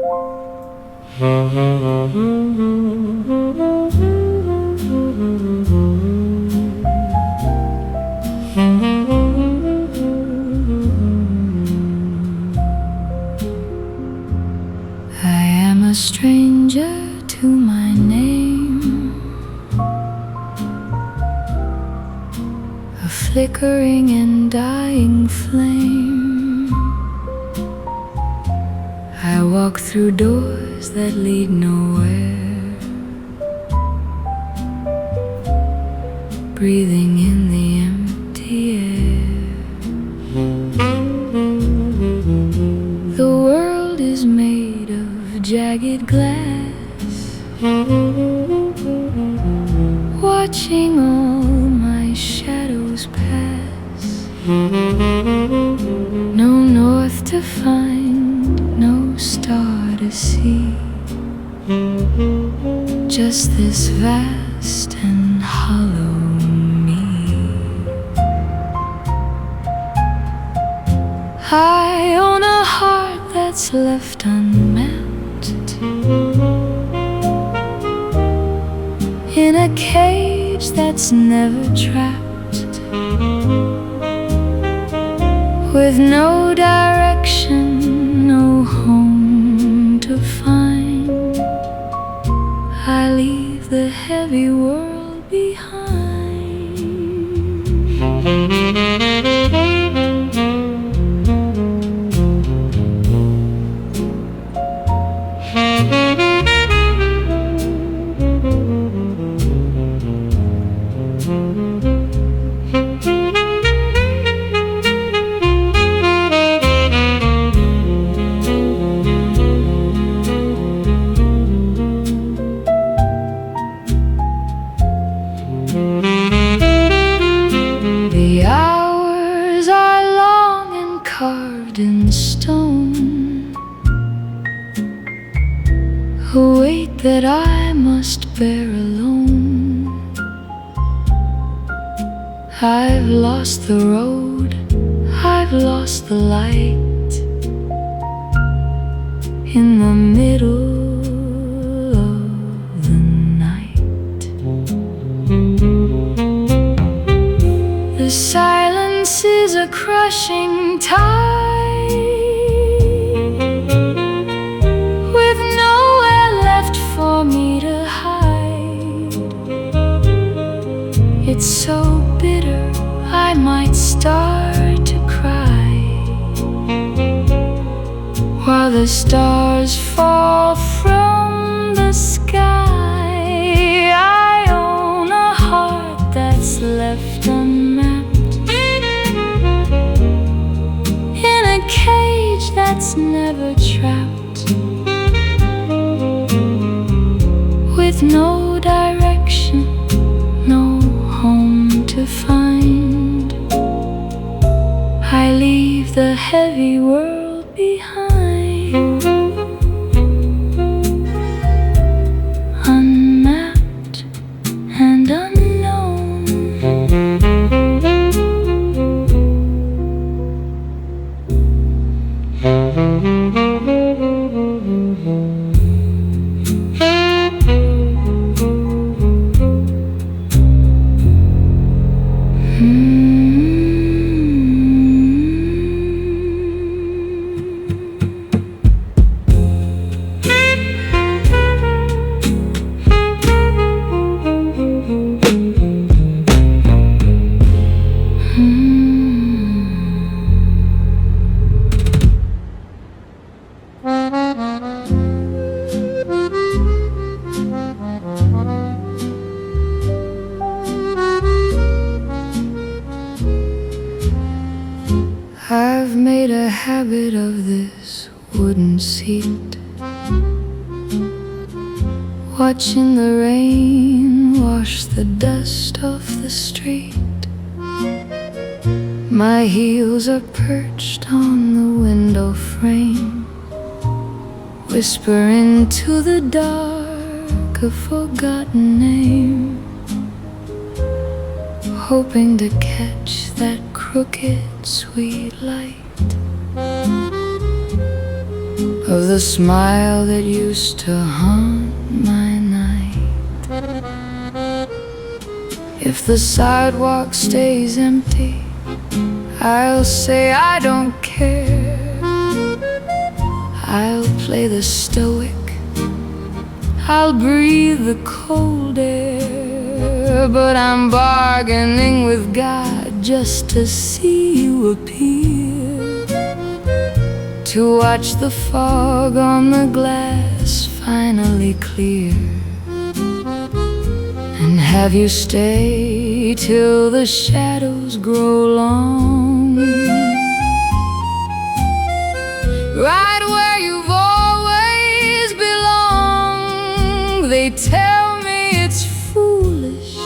I am a stranger to my name, a flickering and dying flame. I walk through doors that lead nowhere, breathing in the empty air. The world is made of jagged glass, watching all my shadows pass. No north to find, no star to see, just this vast and hollow me. I own a heart that's left unmapped, in a cage that's never trapped, with no direction, no home to find. I leave the heavy world behind. The hours are long and carved in stone, a weight that I must bear alone. I've lost the road, I've lost the light, in the middle of the night. The silence is a crushing tide, with nowhere left for me to hide. It's so bitter, I might start to cry, while the stars fall from the sky. I own a heart that's left unmapped, in a cage that's never trapped, with no direction, no home to find. I leave the heavy world behind, unmapped and unknown. I've made a habit of this wooden seat, watching the rain wash the dust off the street. My heels are perched on the window frame, whisper into the dark a forgotten name, hoping to catch that crooked sweet light of the smile that used to haunt my night. If the sidewalk stays empty, I'll say I don't care. I'll play the stoic, I'll breathe the cold air, but I'm bargaining with God just to see you appear, to watch the fog on the glass finally clear, and have you stay till the shadows grow long, right where you've always belonged. They tell me it's foolish,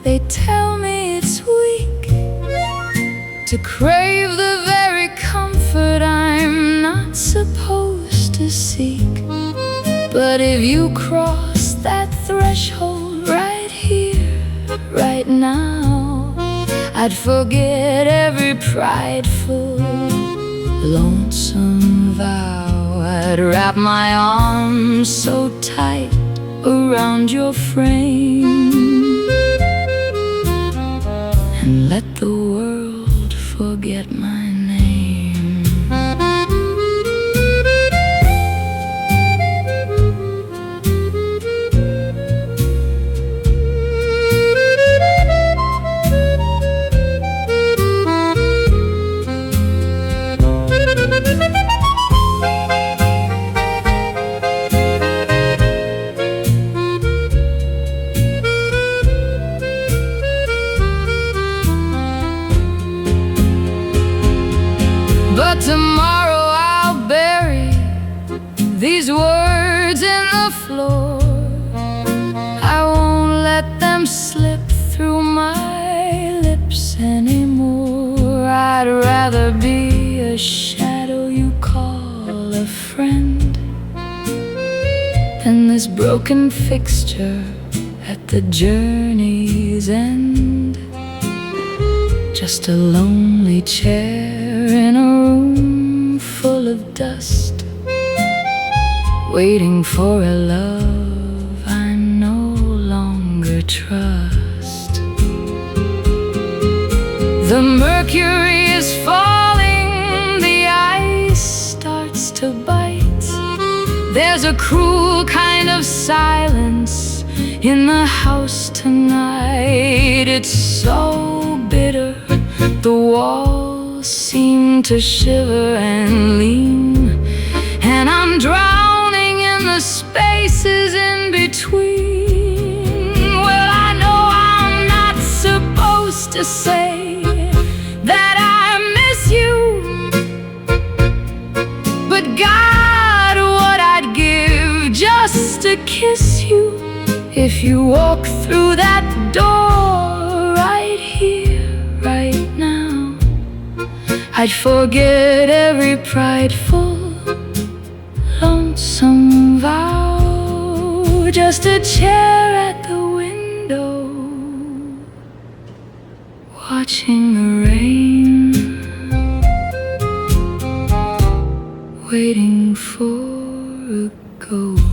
they tell me it's weak to crave the very comfort I'm not supposed to seek. But if you cross that threshold right here, right now, I'd forget every prideful, lonesome vow. I'd wrap my arms so tight around your frame and let the world forget my name. But tomorrow I'll bury these words in the floor. I won't let them slip through my lips anymore. I'd rather be a shadow you call a friend than this broken fixture at the journey's end. Just a lonely chair in a room full of dust, waiting for a love I no longer trust. The mercury is falling, the ice starts to bite. There's a cruel kind of silence in the house tonight. It's so bitter, the walls seem to shiver and lean, and I'm drowning in the spaces in between. Well, I know I'm not supposed to say that I miss you, but God, what I'd give just to kiss you. If you walk through that door right here, right now, I'd forget every prideful, lonesome vow. Just a chair at the window, watching the rain, waiting for a ghost.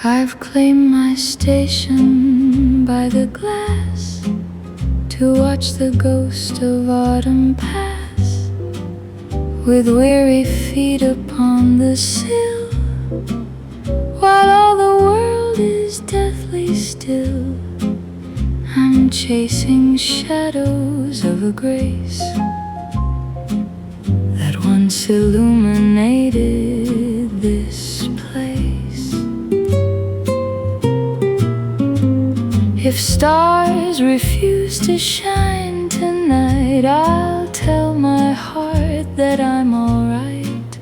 I've claimed my station by the glass to watch the ghost of autumn pass, with weary feet upon the sill, while all the world is deathly still. I'm chasing shadows of a grace that once illuminated this place. If stars refuse to shine tonight, I'll tell my heart that I'm alright.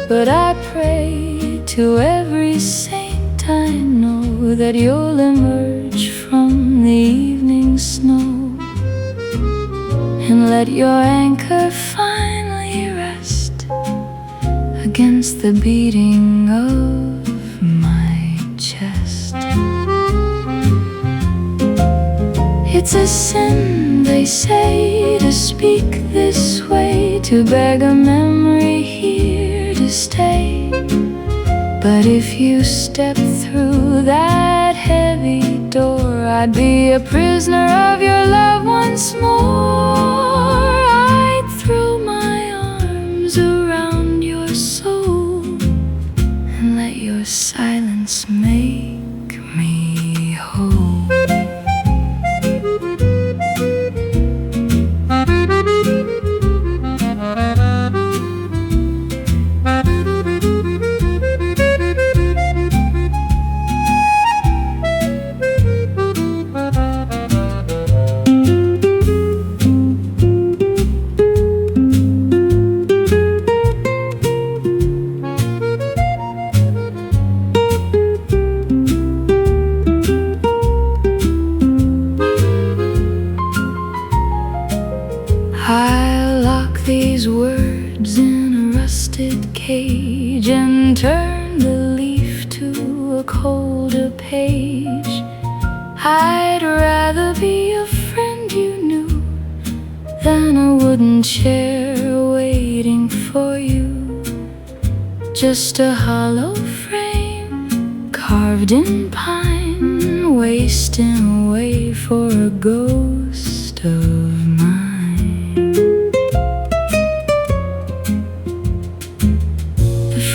But I pray to every saint I know that you'll emerge from the evening snow and let your anchor finally rest against the beating of my chest. It's a sin, they say, to speak this way, to beg a memory here to stay. But if you step through that heavy door, I'd be a prisoner of your love once more. I'd throw my arms around your soul and let your silence make me whole. I'll lock these words in a rusted cage and turn the leaf to a colder page. I'd rather be a friend you knew than a wooden chair waiting for you. Just a hollow frame carved in pine, wasting away for a ghost of mine.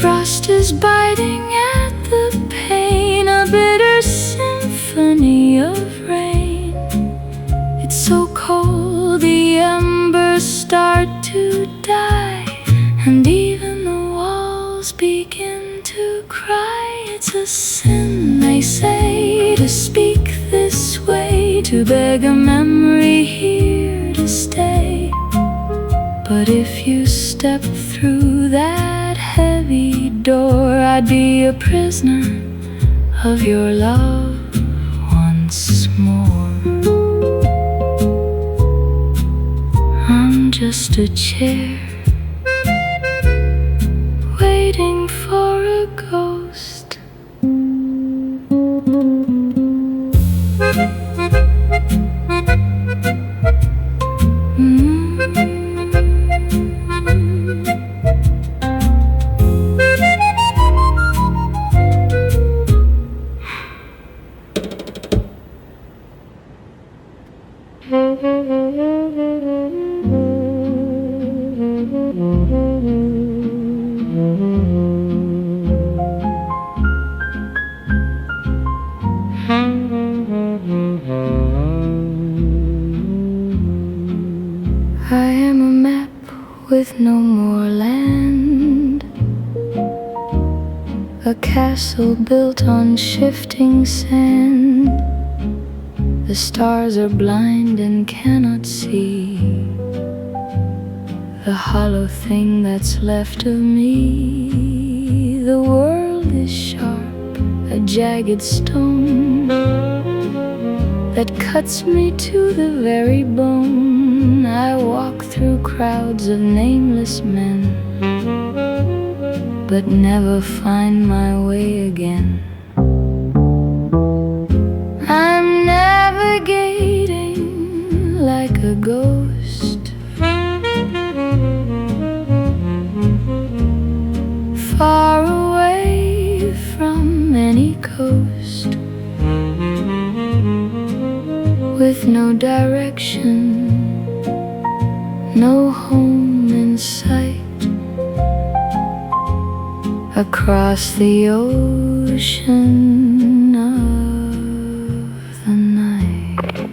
Frost is biting at the pane, a bitter symphony of rain. It's so cold, the embers start to die, and even the walls begin to cry. It's a sin, they say, to speak this way, to beg a memory here to stay. But if you step through that heavy door, I'd be a prisoner of your love once more. I'm just a chair waiting for a ghost. I am a map with no more land, a castle built on shifting sand. The stars are blind and cannot see the hollow thing that's left of me. The world is sharp, a jagged stone that cuts me to the very bone. I walk through crowds of nameless men, but never find my way again. I'm navigating like a ghost, far away from any coast, with no direction, no home in sight, across the ocean of the night.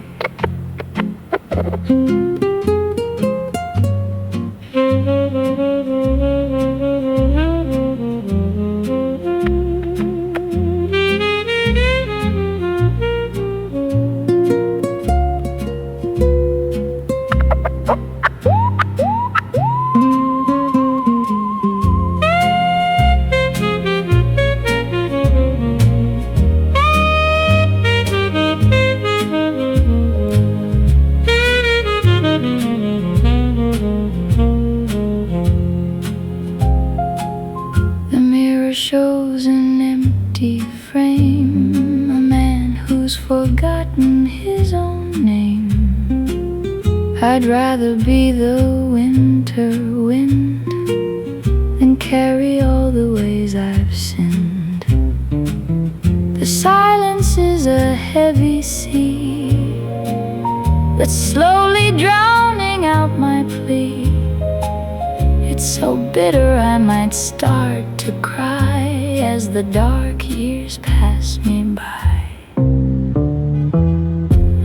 picture shows an empty frame, a man who's forgotten his own name. I'd rather be the winter wind than carry all the ways I've sinned. The silence is a heavy sea that's slowly drowning out my plea. It's so bitter I might start to cry as the dark years pass me by.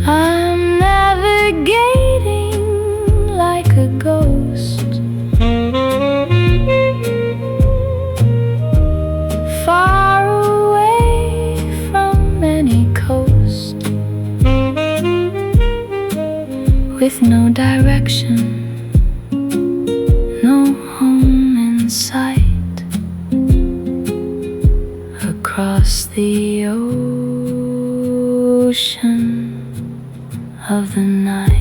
I'm navigating like a ghost, far away from any coast, with no direction, no home in sight, across the ocean of the night.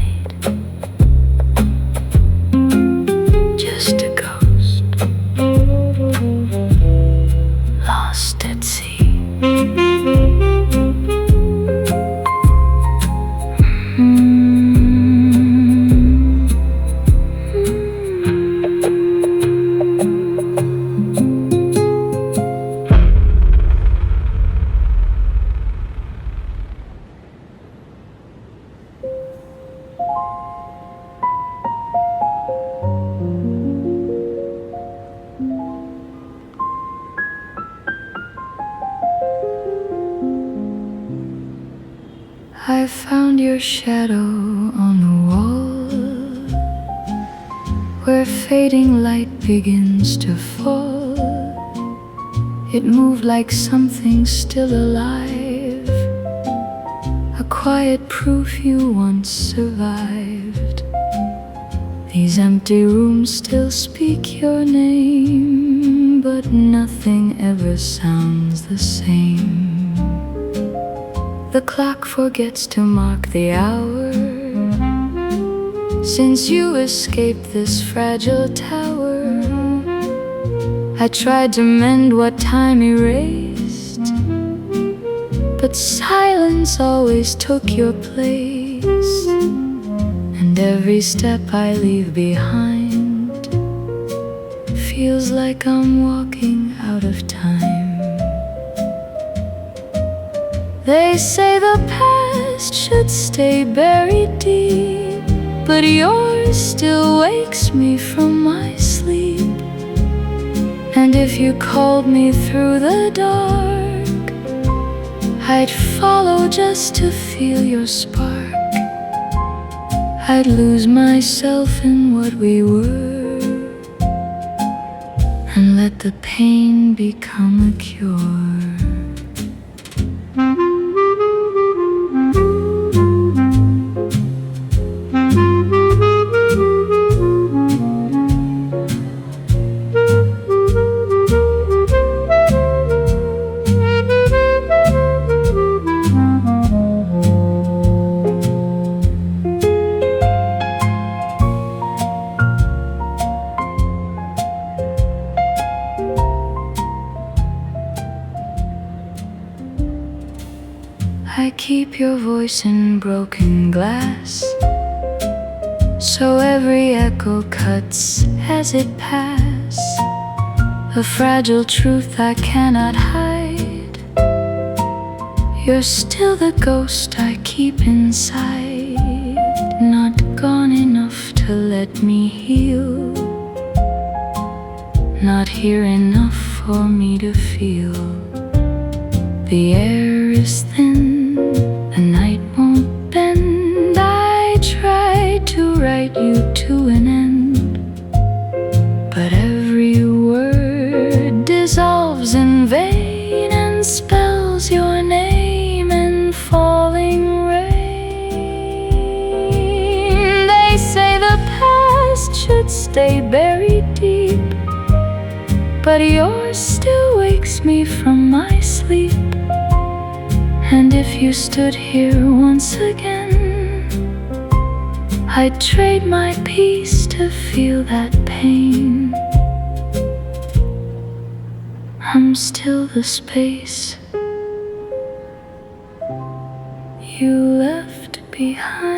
Just a ghost, lost at sea. I found your shadow on the wall, where fading light begins to fall. It moved like something still alive, a quiet proof you once survived. These empty rooms still speak your name, but nothing ever sounds the same. The clock forgets to mark the hour since you escaped this fragile tower. I tried to mend what time erased, but silence always took your place. And every step I leave behind feels like I'm walking out of time. They say the past should stay buried deep, but yours still wakes me from my sleep. And if you called me through the dark, I'd follow just to feel your spark. I'd lose myself in what we were and let the pain become a cure. I keep your voice in broken glass, so every echo cuts as it passes. A fragile truth I cannot hide. You're still the ghost I keep inside, not gone enough to let me heal, not here enough for me to feel. The air is thin, the night won't bend. I tried to write you to an end, but every word dissolves in vain and spells your name in falling rain. They say the past should stay buried deep, but yours still wakes me from my sleep. And if you stood here once again, I'd trade my peace to feel that pain. I'm still the space you left behind.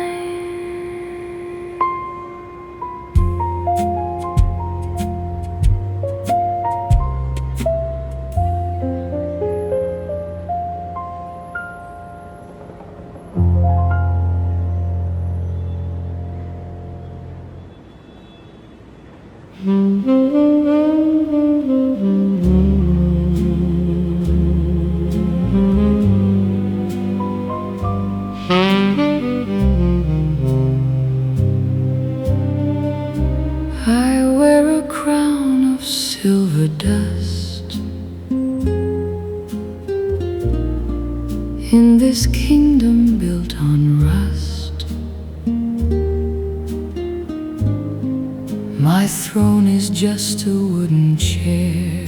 I wear a crown of silver dust in this kingdom built on rust. My throne is just a wooden chair,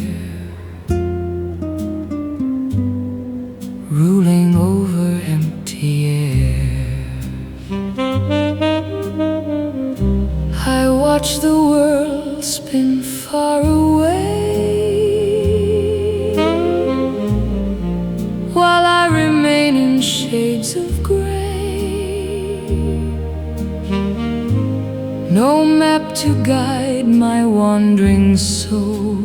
ruling over empty air. I watch the world spin far away, while I remain in shades of gray. No map to guide my wandering soul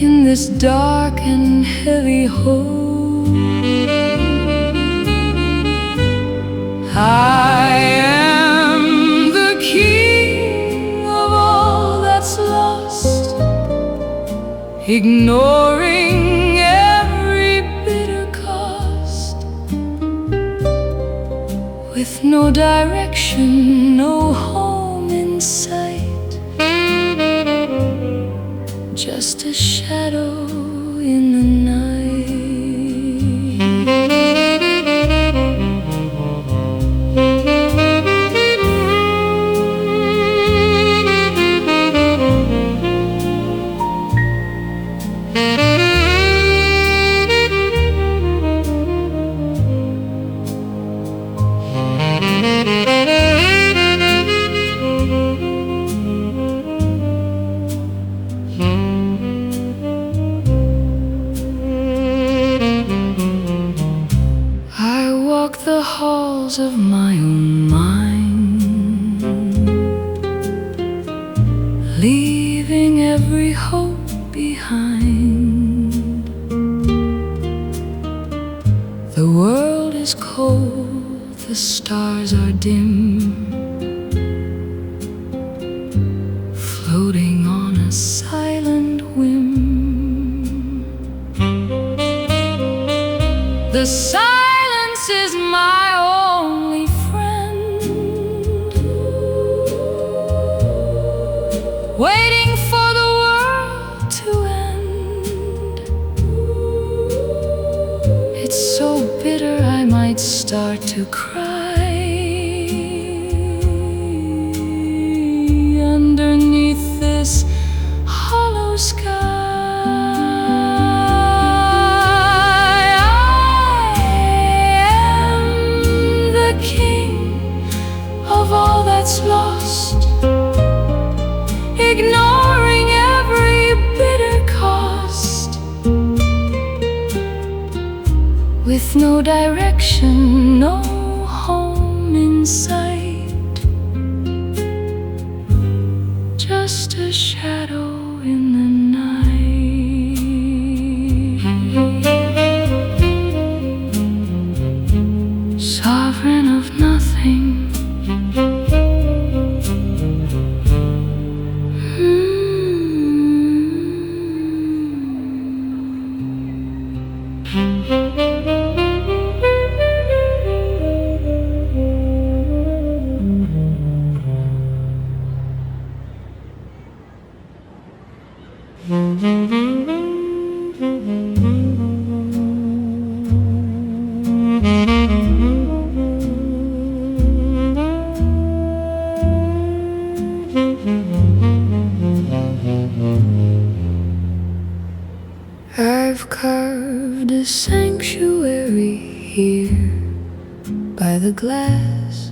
in this dark and heavy hole. I am the king of all that's lost, ignoring every bitter cost. With no direction, no home in sight, just a shadow in the night. I walk the halls of my own mind, leaving every hope behind. The world is cold, the stars are dim, floating on a silent whim. The silence is my only friend, waiting for the world to end. It's so bitter I might start to cry underneath this hollow sky. All that's lost, ignoring every bitter cost. With no direction, no home in sight, just a shadow in the night. Sovereign of nothing, I've carved a sanctuary here by the glass,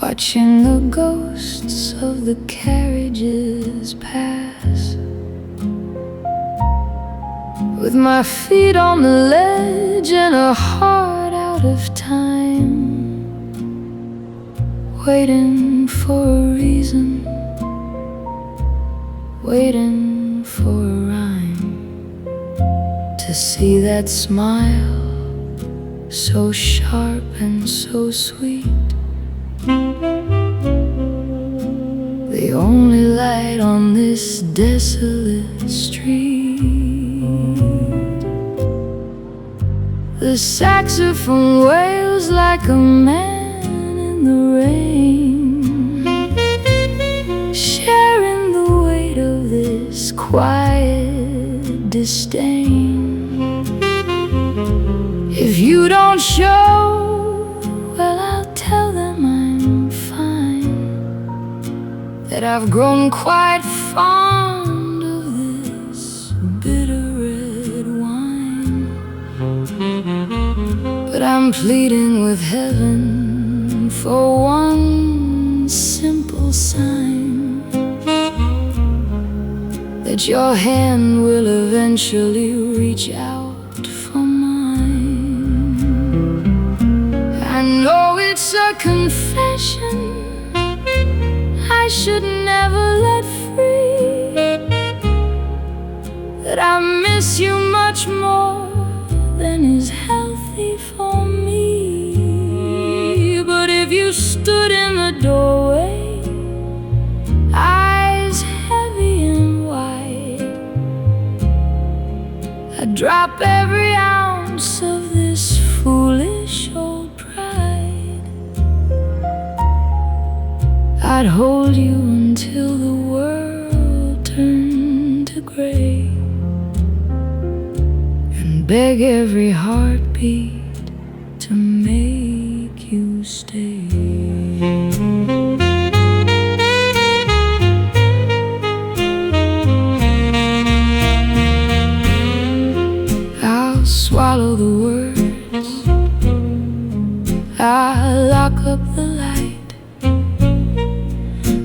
watching the ghosts of the carriage ages pass, with my feet on the ledge and a heart out of time, waiting for a reason, waiting for a rhyme, to see that smile so sharp and so sweet, the only light on this desolate street. The saxophone wails like a man in the rain, sharing the weight of this quiet disdain. If you don't show, well, I'll tell them I'm fine, that I've grown quite fond of this bitter red wine. But I'm pleading with heaven for one simple sign, that your hand will eventually reach out for mine. I know it's a confession I should never let free, that I miss you much more than is healthy for me. But if you stood in the doorway, eyes heavy and wide, I'd drop every ounce of this foolish old pride. I'd hold you until the world turned to gray, and beg every heartbeat to make you stay. I'll swallow the words, I'll lock up the light,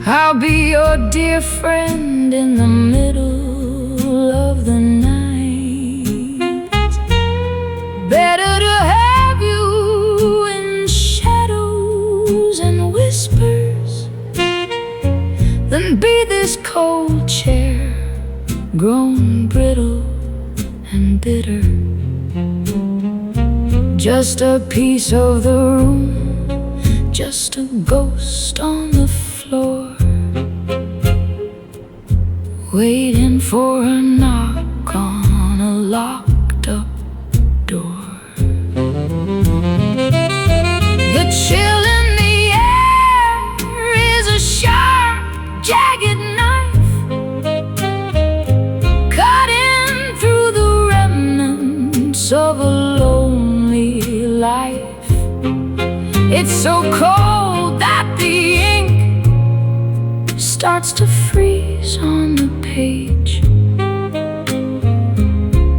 I'll be your dear friend in the middle of the night. Better to have you in shadows and whispers than be this cold chair, grown brittle and bitter, just a piece of the room, just a ghost on the floor, waiting for a knock on a locked up door. The chill in the air is a sharp, jagged knife, cutting through the remnants of a lonely life. It's so cold that the ink starts to freeze on the page,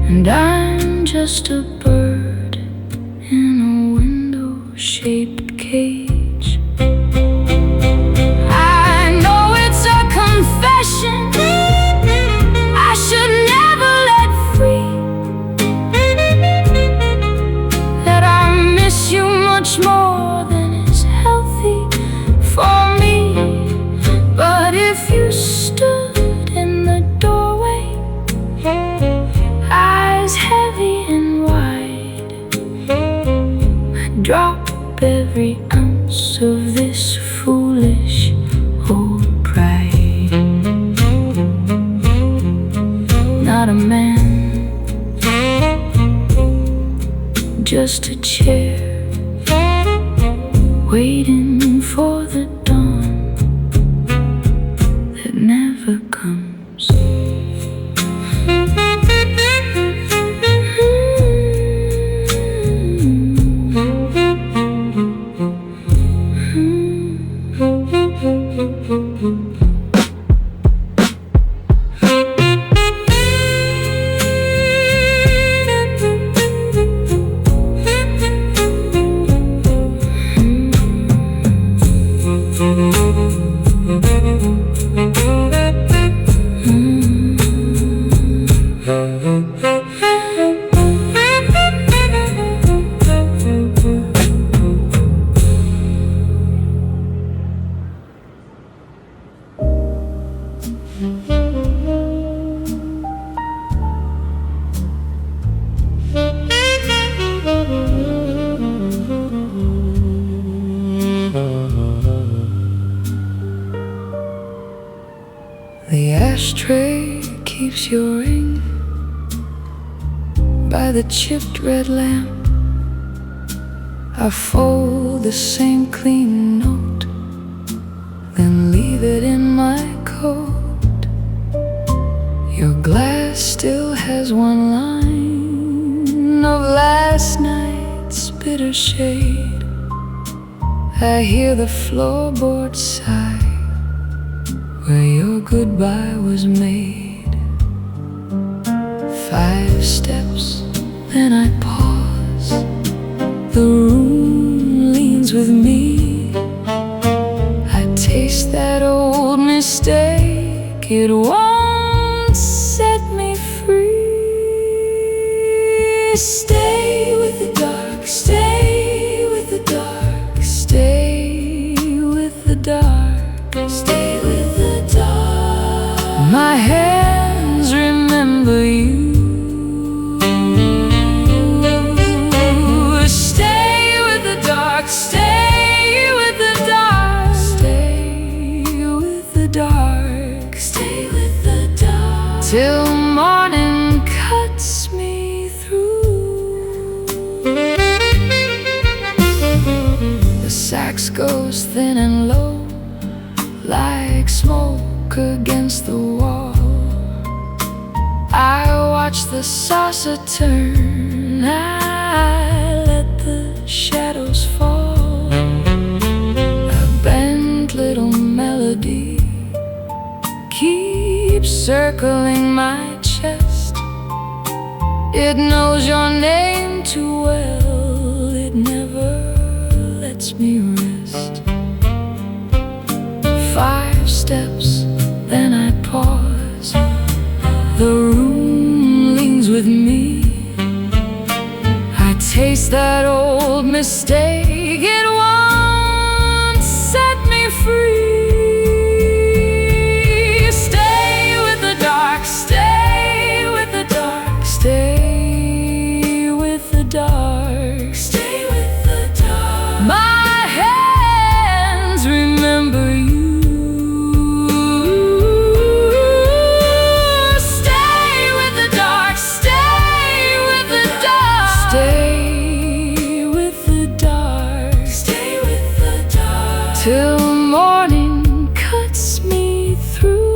and I'm just a bird in a window-shaped cage. I know it's a confession I should never let free, that I miss you much more than is healthy for me. But if you stood in the doorway, eyes heavy and wide, I'd drop every ounce of this foolish old pride. Not a man, just a chair, waiting for the dawn that never comes. The ashtray keeps your ring by the chipped red lamp. I fold the same clean note, then leave it in my coat. Your glass still has one line of last night's bitter shade. I hear the floorboard sigh where your goodbye was made. 5 steps, then I pause. The room leans with me. I taste that old mistake. It won't set me free. Stay with the dark, stay with the dark, stay with the dark, stay with the dark. My hands remember you. Stay with the dark, stay with the dark, stay with the dark, stay with the dark, till morning cuts me through. The sax goes thin and low, like smoke against the wall. I watch the saucer turn, I let the shadows fall. A bent little melody keeps circling my chest. It knows your name too well, it never lets me rest. 5 steps, then I pause. The room leans with me. I taste that old mistake. It won't set me free. Stay with the dark, stay with the dark, stay with the dark, stay with the dark. My hands remember you. Till morning cuts me through.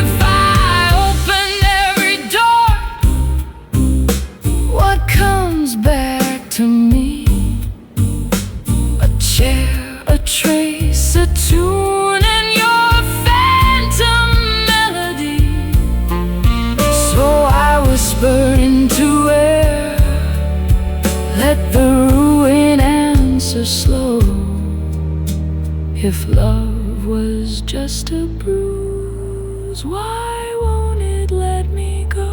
If I open every door, what comes back to me? A chair, a trace, a tune, and your phantom melody. So I whisper into air, let the ruin answer slow. If love was just a bruise, why won't it let me go?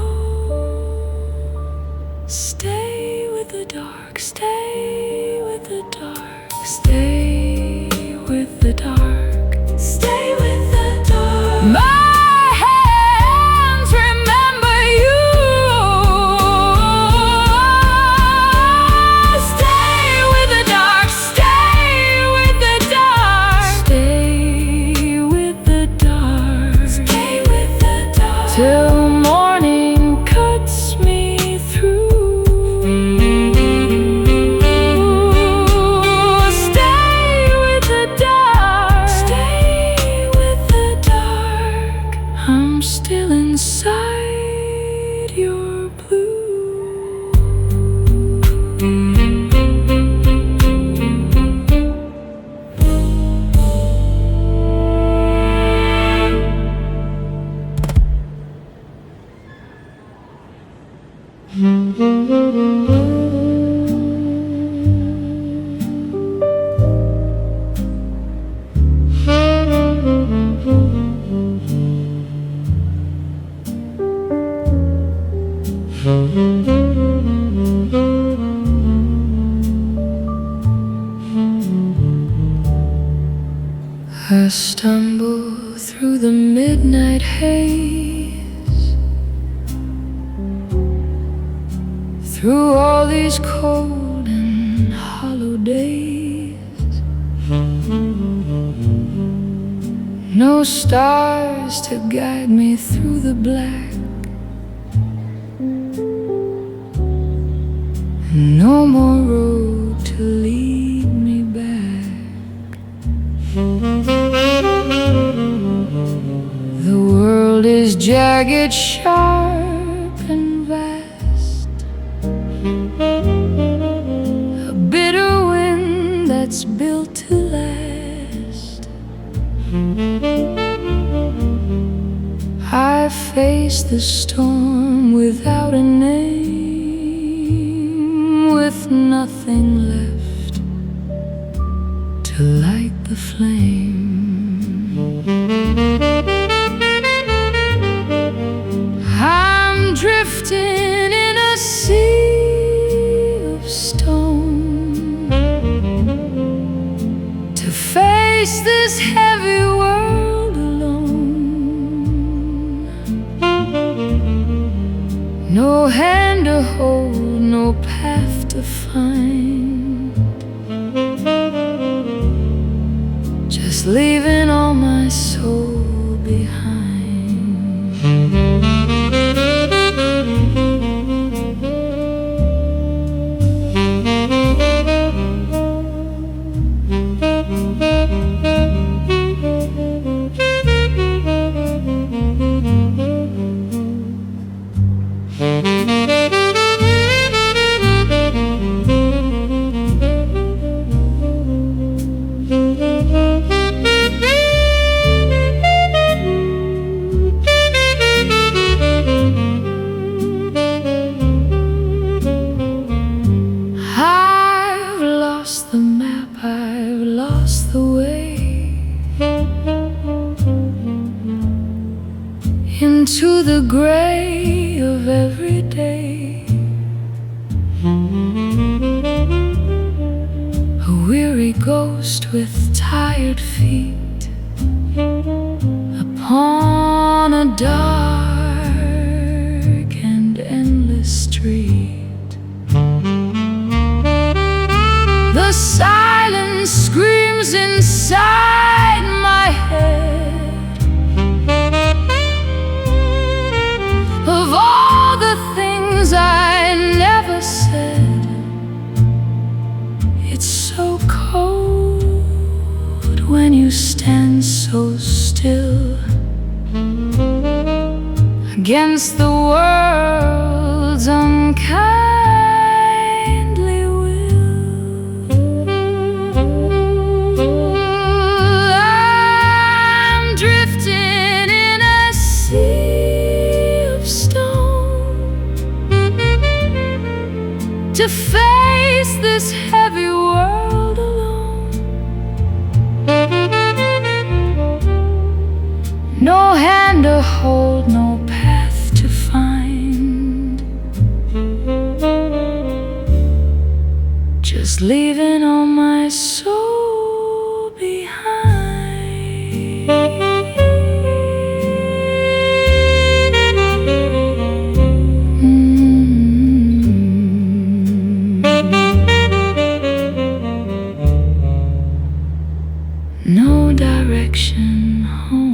Stay with the dark, stay with the dark, stay with the dark, stay with the dark. My hands remember you. Till morning cuts me through. Stay with the dark, stay with the dark. I'm still inside your blue. stumble through the midnight haze, through all these cold and hollow days. No stars to guide me through the black, no more road to lead me back. The world is jagged, sharp and vast, a bitter wind that's built to last. I face the storm without a name, with nothing left to light the flame. I'm drifting in a sea of stone to face this heavy world alone. No hand to hold, no path to find, just leaving all my soul behind. I've lost the map, I've lost the way into the gray of every day. A weary ghost with tired feet upon a dark and endless street. The silence screams inside my head of all the things I never said. It's so cold when you stand so still against the world's unkindly will. I'm drifting in a sea of stone to face this heavy world alone. No hand to hold, no path to find, just leaving all my soul behind. No direction home.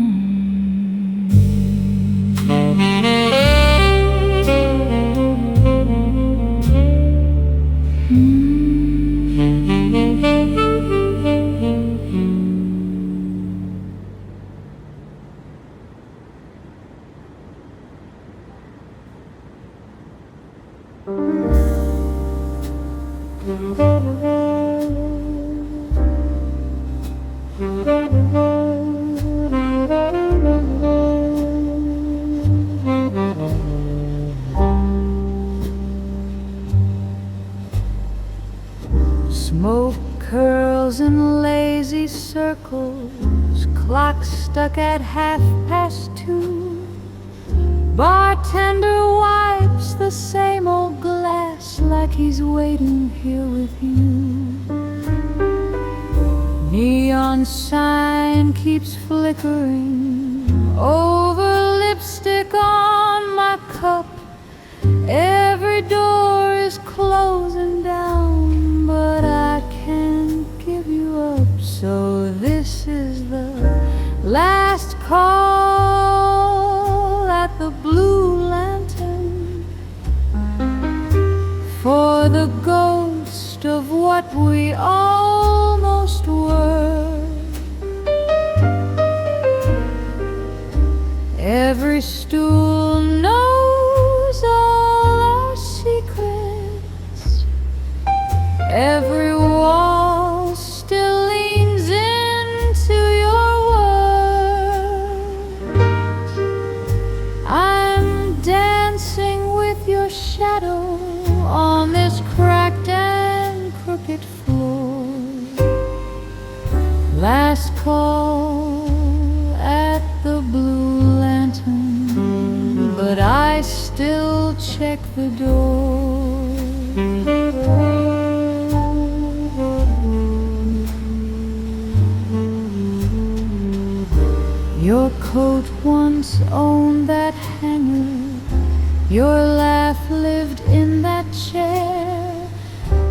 Smoke curls in lazy circles, clock stuck at 2:30. Bartender wipes the same old glass like he's waiting here with you. Neon sign keeps flickering over lipstick on my cup. Every door is closing down, but I can't give you up. So this is the last call at the Blue Lantern for the ghost of what we almost were. Every stool knows all our secrets. Every wall still leans into your words. I'm dancing with your shadow on this cracked and crooked floor. Last call at the Blue Lantern, but I still check the door. Your coat once owned that hanger, your laugh lived in that chair.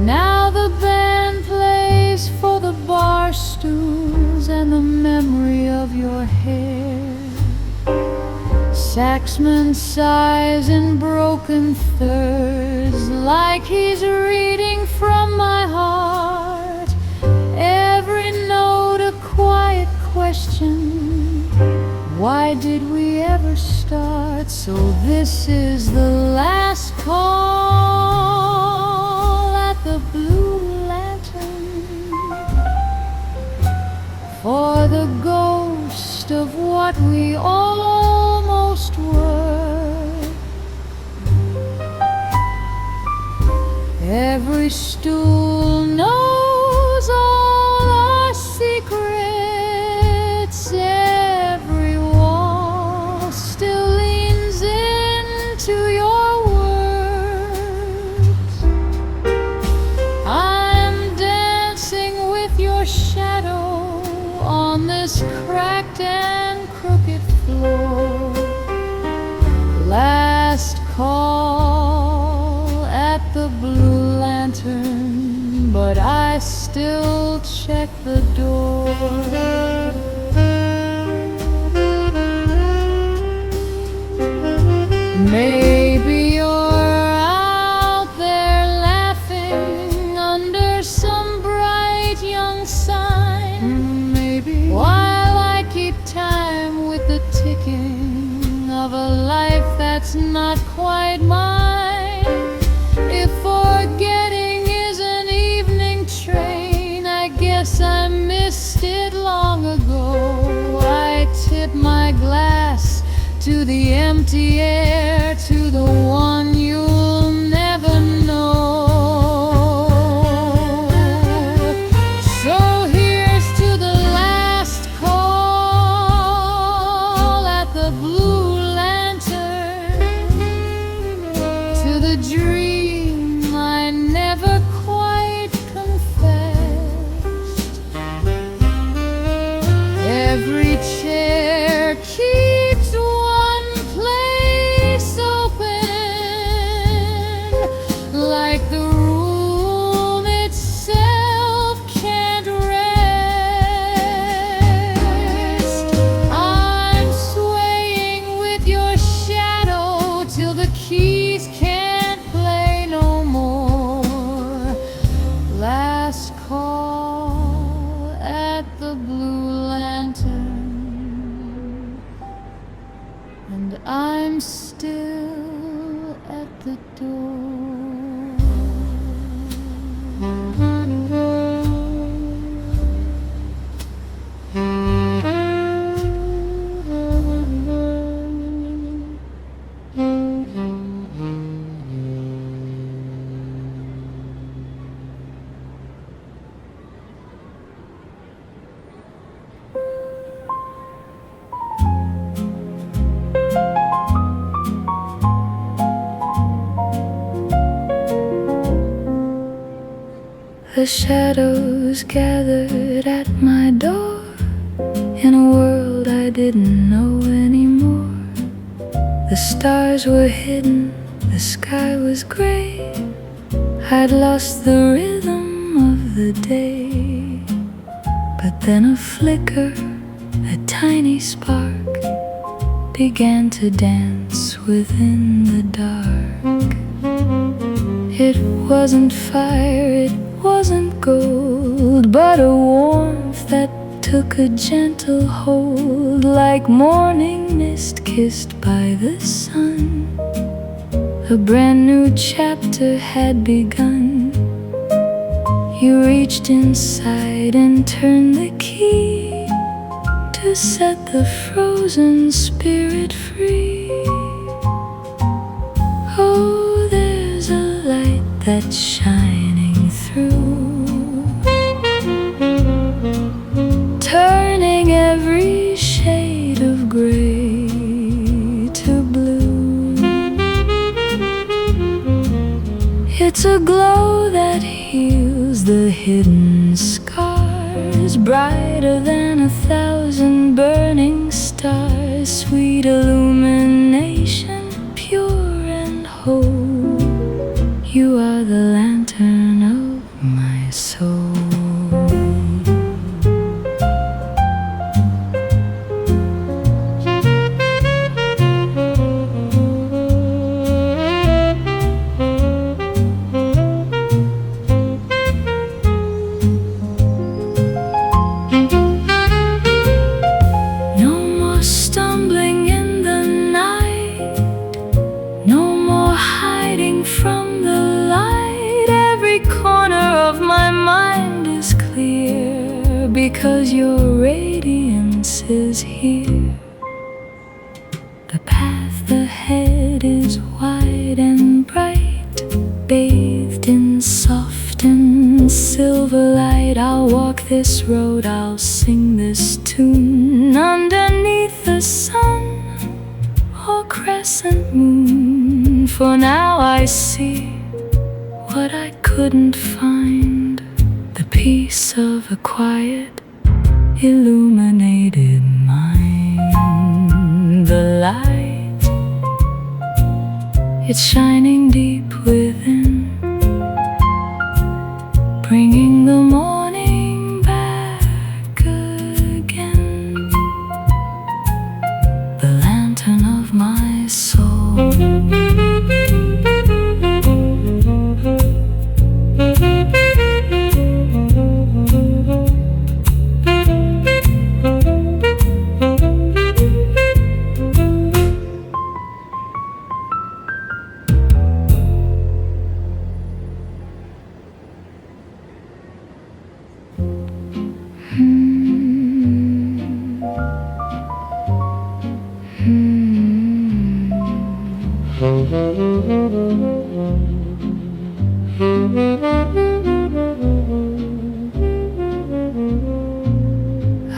Now the band plays for the bar stools and the memory of your hair. Saxman sighs in broken thirds like he's reading from my heart. Every note a quiet question. Why did we ever start? So this is the last call at the Blue Lantern for the ghost of what we almost were. Every stool knows all our secrets. Every wall still leans into your words. I'm dancing with your shadow on this cracked and crooked floor. Last call at the Blue Lantern, but I still check the door. Maybe you're out there laughing under some bright young sign. Maybe while I keep time with the ticking of a life that's not quite mine. If forgetting is an evening train, I guess I missed it long ago. I tip my glass to the empty air, to the one you'll never know. So here's to the last call at the Blue Lantern, to the dream I never quite confessed. Every chair keeps one place open, like the room itself can't rest. I'm swaying with your shadow till the keys can't play no more. Last call at the Blue Lantern, and I'm still at the door. The shadows gathered at my door in a world I didn't know anymore. The stars were hidden, the sky was gray. I'd lost the rhythm of the day. But then a flicker, a tiny spark, began to dance within the dark. It wasn't fire, it wasn't gold, but a warmth that took a gentle hold, like morning mist kissed by the sun. A brand new chapter had begun. You reached inside and turned the key to set the frozen spirit free. Oh, there's a light that's shining through, turning every shade of gray to blue. It's a glow that heals the hidden scars, brighter than 1,000 burning stars. Sweet illumination, pure and whole. You are the lantern of my soul. From the light, every corner of my mind is clear, because your radiance is here. The path ahead is wide and bright, bathed in soft and silver light. I'll walk this road, I'll sing this tune, underneath the sun or crescent moon. For now I see what I couldn't find, the peace of a quiet, illuminated mind. The light, it's shining deep within, bringing the morning back again. The lantern of my soul.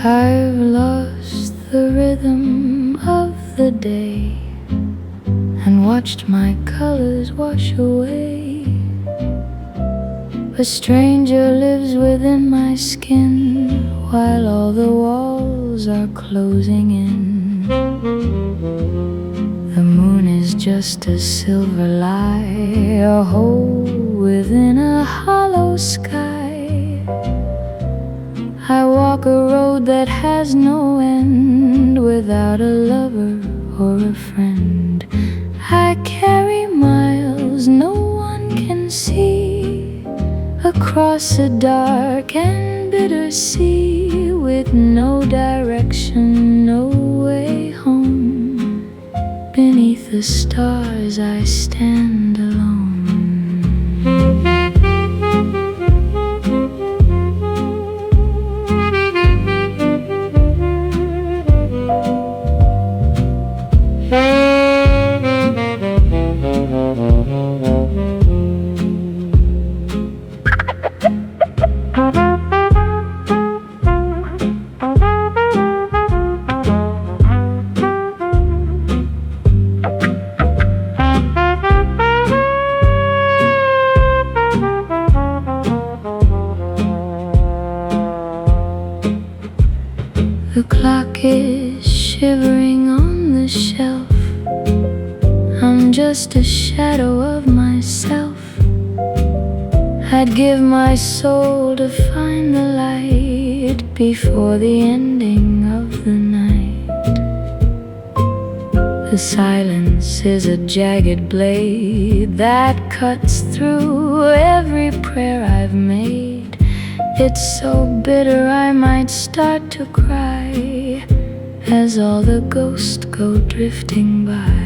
I've lost the rhythm of the day and watched my colors wash away. A stranger lives within my skin while all the walls are closing in. The moon is just a silver lie, a hole within a hollow sky. I walk a road that has no end, without a lover or a friend. I carry miles no one can see, across a dark and bitter sea, with no direction, no way home. Beneath the stars I stand alone. shivering on the shelf. I'm just a shadow of myself. I'd give my soul to find the light before the ending of the night. The silence is a jagged blade that cuts through every prayer I've made. It's so bitter I might start to cry as all the ghosts go drifting by.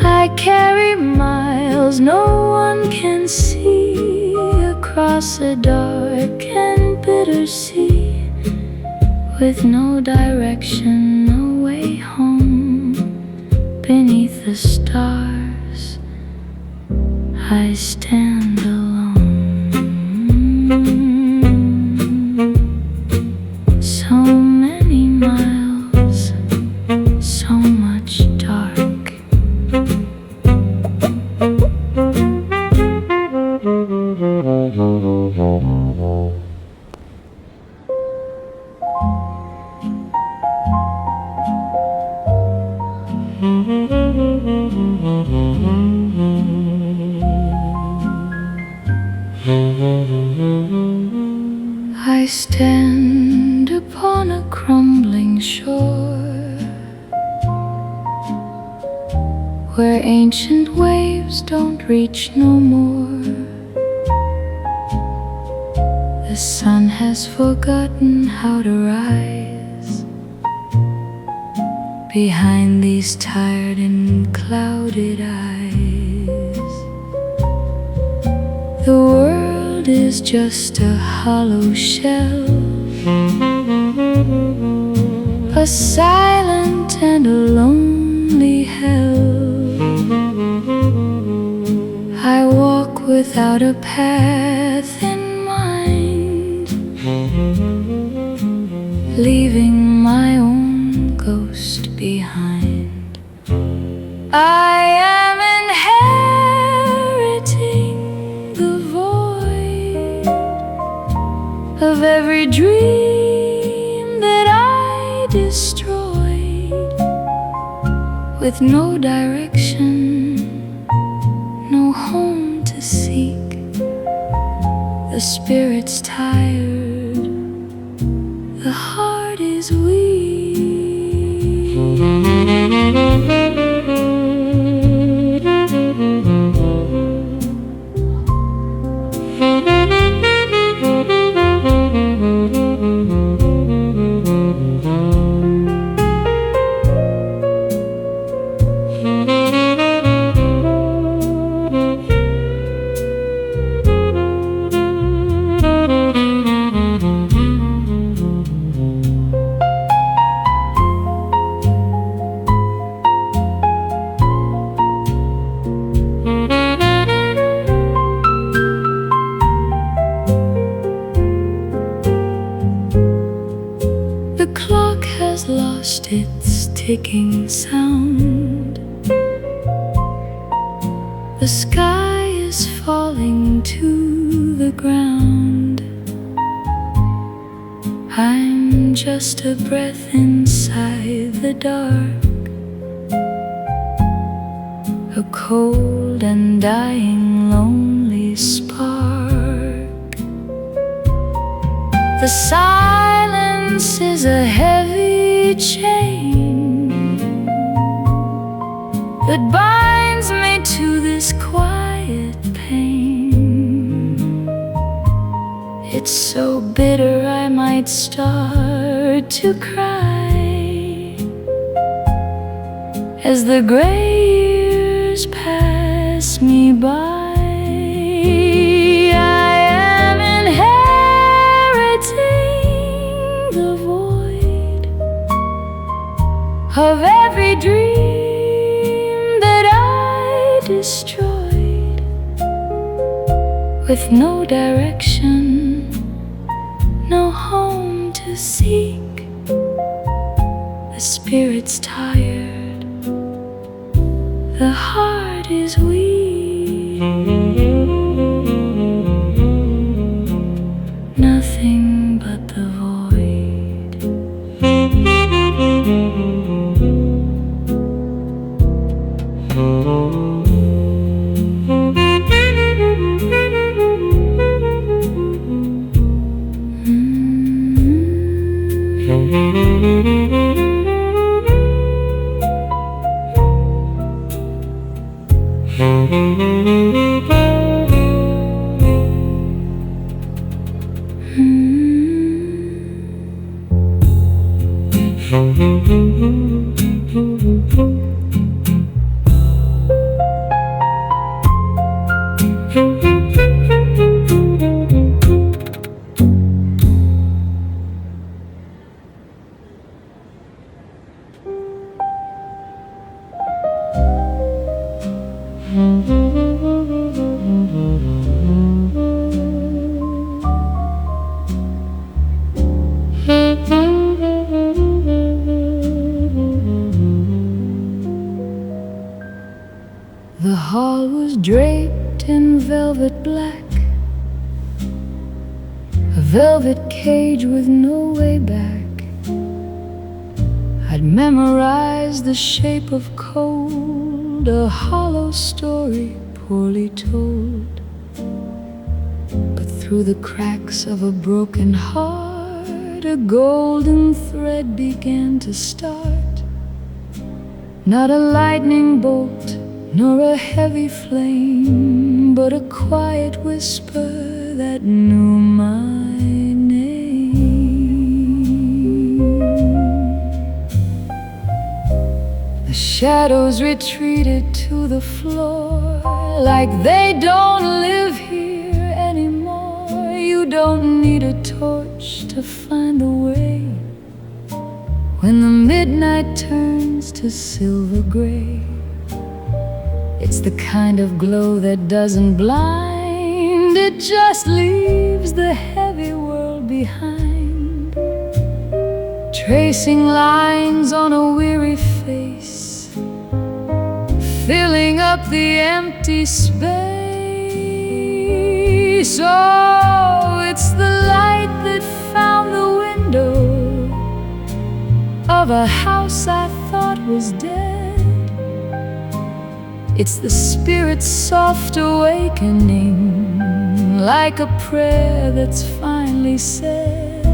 I carry miles no one can see across a dark and bitter sea, with no direction, no way home. Beneath the stars I stand alone. So many miles, so much dark. I stand upon a crumbling shore, where ancient waves don't reach no more. The sun has forgotten how to rise behind these tired and clouded eyes. The world is just a hollow shell, a silent and a lonely hell. I walk without a path in mind, leaving my own ghost behind. I am inheriting the void of every dream that I destroyed, with no direction, no home to seek. The spirit's tired, the heart is weak. The clock has lost its ticking sound. The sky is falling to the ground. I'm just a breath inside the dark, a cold and dying lonely spark. The silence is a heavy chain that binds me to this quiet pain. It's so bitter I might start to cry as the gray years pass me by. Of every dream that I destroyed, with no direction, no home to seek. The spirit's tired, the heart is weak. Nothing but the void. The hall was draped in velvet black, a velvet cage with no way back. I'd memorized the shape of cold, a hollow story poorly told. But through the cracks of a broken heart, a golden thread began to start. Not a lightning bolt, nor a heavy flame, but a quiet whisper that knew my name. The shadows retreated to the floor, like they don't live here anymore. You don't need a torch to find the way when the midnight turns to silver gray. It's the kind of glow that doesn't blind, it just leaves the heavy world behind, tracing lines on a weary face, filling up the empty space. Oh, it's the light that found the window of a house I thought was dead. It's the spirit's soft awakening, like a prayer that's finally said.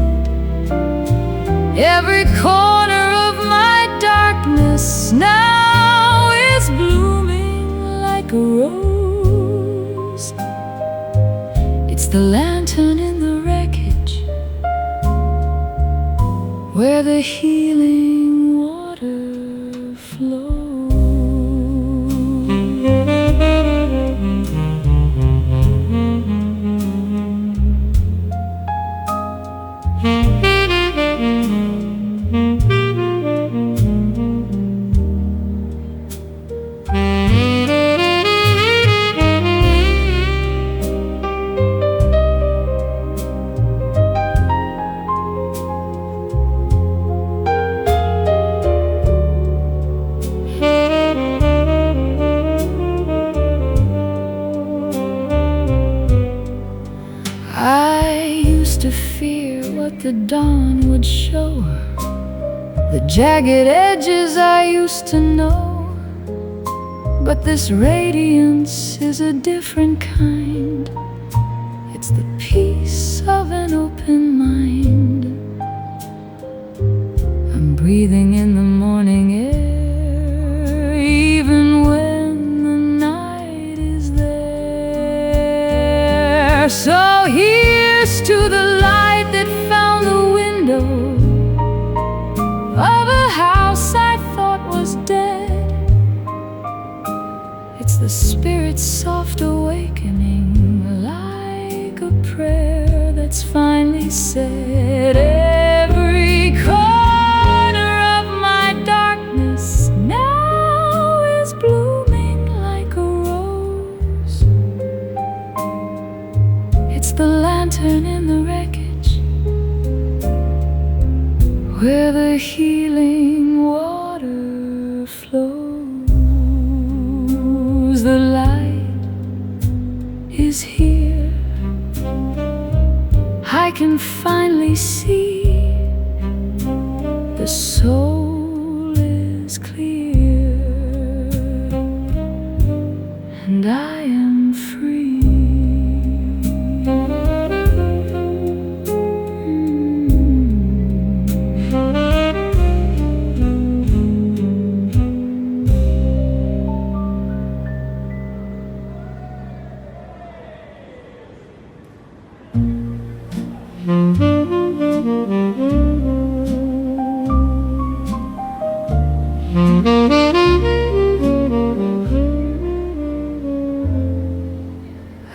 Every corner of my darkness now is blooming like a rose. It's the lantern in the wreckage where the healing water flows. To fear what the dawn would show her, the jagged edges I used to know. But this radiance is a different kind. It's the peace of an open mind. I'm breathing in the morning air, even when the night is there. So here's to the light that found the window of a house I thought was dead. It's the spirit's soft awakening, like a prayer that's finally said. Every corner of my darkness now is blooming like a rose. It's the lantern in the wreckage where the healing water flows. The light is here, I can finally see. The soul is clear, and I am free.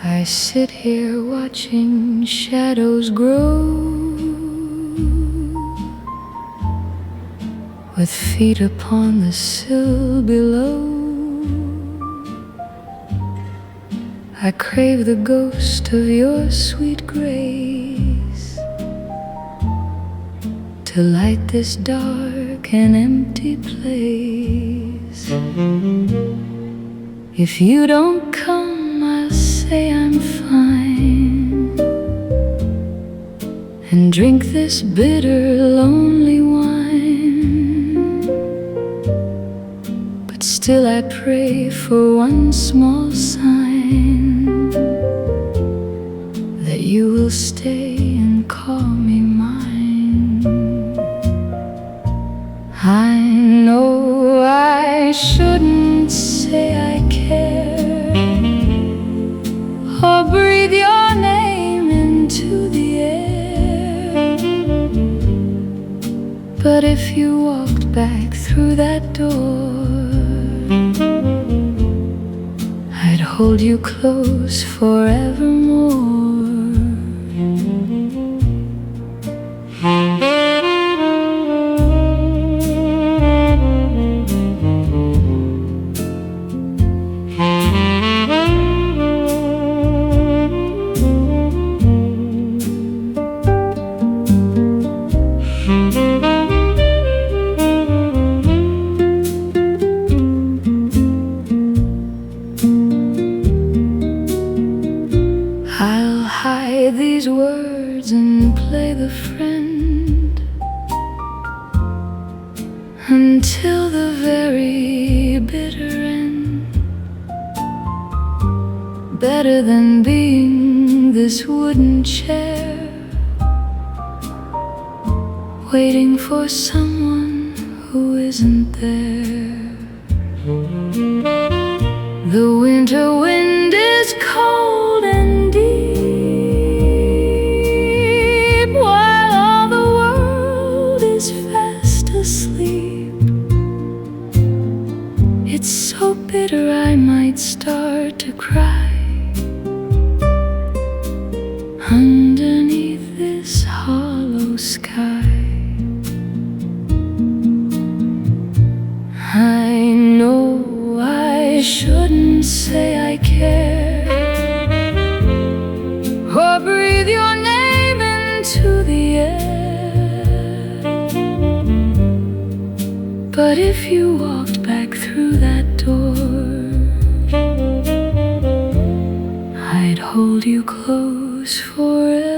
I sit here watching shadows grow, with feet upon the sill below. I crave the ghost of your sweet grace to light this dark and empty place. If you don't come, I'll say I'm fine and drink this bitter, lonely wine. But still I pray for one small sign, that you will stay and call me mine. I know I shouldn't say I care, or breathe your name into the air, but if you walked back through that door, I'd hold you close forevermore. I'll hide these words and play the friend until the very bitter end. Better than being this wooden chair, waiting for someone who isn't there. The winter wind is cold and deep, while all the world is fast asleep. It's so bitter I might start to cry underneath this hollow sky. I know I shouldn't say I care, or breathe your name into the air, but if you walked back through that door, I'd hold you close forever.